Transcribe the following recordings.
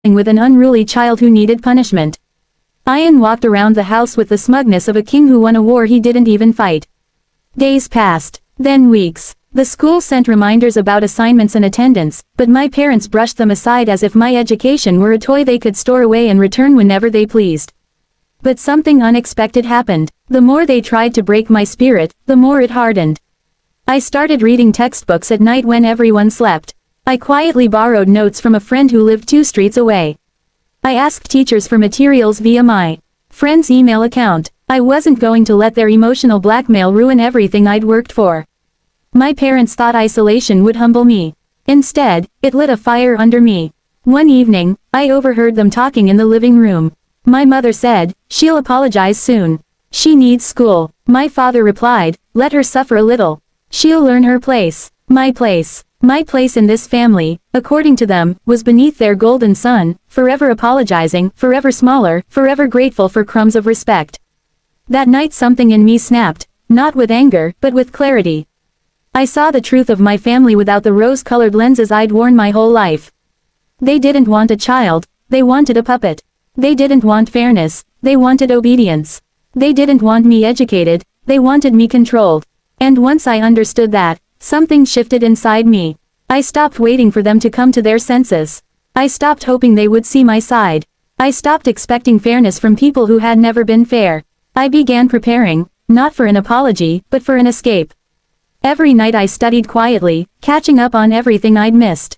with an unruly child who needed punishment. Ian walked around the house with the smugness of a king who won a war he didn't even fight. Days passed, then weeks. The school sent reminders about assignments and attendance, but my parents brushed them aside as if my education were a toy they could store away and return whenever they pleased. But something unexpected happened. The more they tried to break my spirit, the more it hardened. I started reading textbooks at night when everyone slept. I quietly borrowed notes from a friend who lived 2 streets away. I asked teachers for materials via my friend's email account. I wasn't going to let their emotional blackmail ruin everything I'd worked for. My parents thought isolation would humble me. Instead, it lit a fire under me. One evening, I overheard them talking in the living room. My mother said, "She'll apologize soon. She needs school." My father replied, "Let her suffer a little. She'll learn her place." My place in this family, according to them, was beneath their golden sun, forever apologizing, forever smaller, forever grateful for crumbs of respect. That night something in me snapped, not with anger, but with clarity. I saw the truth of my family without the rose-colored lenses I'd worn my whole life. They didn't want a child, they wanted a puppet. They didn't want fairness, they wanted obedience. They didn't want me educated, they wanted me controlled. And once I understood that, something shifted inside me. I stopped waiting for them to come to their senses. I stopped hoping they would see my side. I stopped expecting fairness from people who had never been fair. I began preparing, not for an apology, but for an escape. Every night I studied quietly, catching up on everything I'd missed.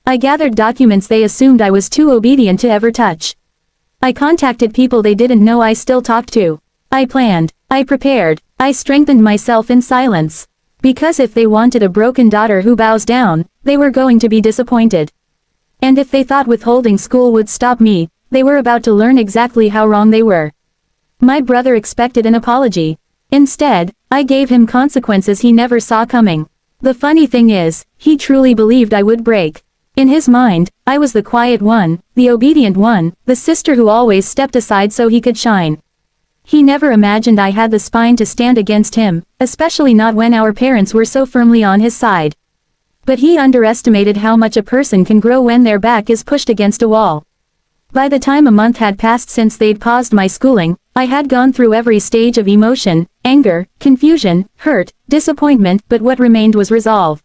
I gathered documents they assumed I was too obedient to ever touch. I contacted people they didn't know I still talked to. I planned, I prepared, I strengthened myself in silence. Because if they wanted a broken daughter who bows down, they were going to be disappointed. And if they thought withholding school would stop me, they were about to learn exactly how wrong they were. My brother expected an apology. Instead, I gave him consequences he never saw coming. The funny thing is, he truly believed I would break. In his mind, I was the quiet one, the obedient one, the sister who always stepped aside so he could shine. He never imagined I had the spine to stand against him, especially not when our parents were so firmly on his side. But he underestimated how much a person can grow when their back is pushed against a wall. By the time a month had passed since they'd paused my schooling, I had gone through every stage of emotion, anger, confusion, hurt, disappointment, but what remained was resolve.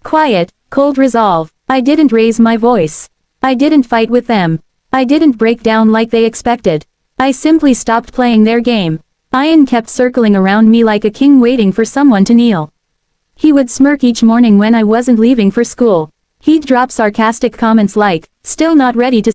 Quiet, cold resolve. I didn't raise my voice. I didn't fight with them. I didn't break down like they expected. I simply stopped playing their game. Ian kept circling around me like a king waiting for someone to kneel. He would smirk each morning when I wasn't leaving for school. He'd drop sarcastic comments like, "Still not ready to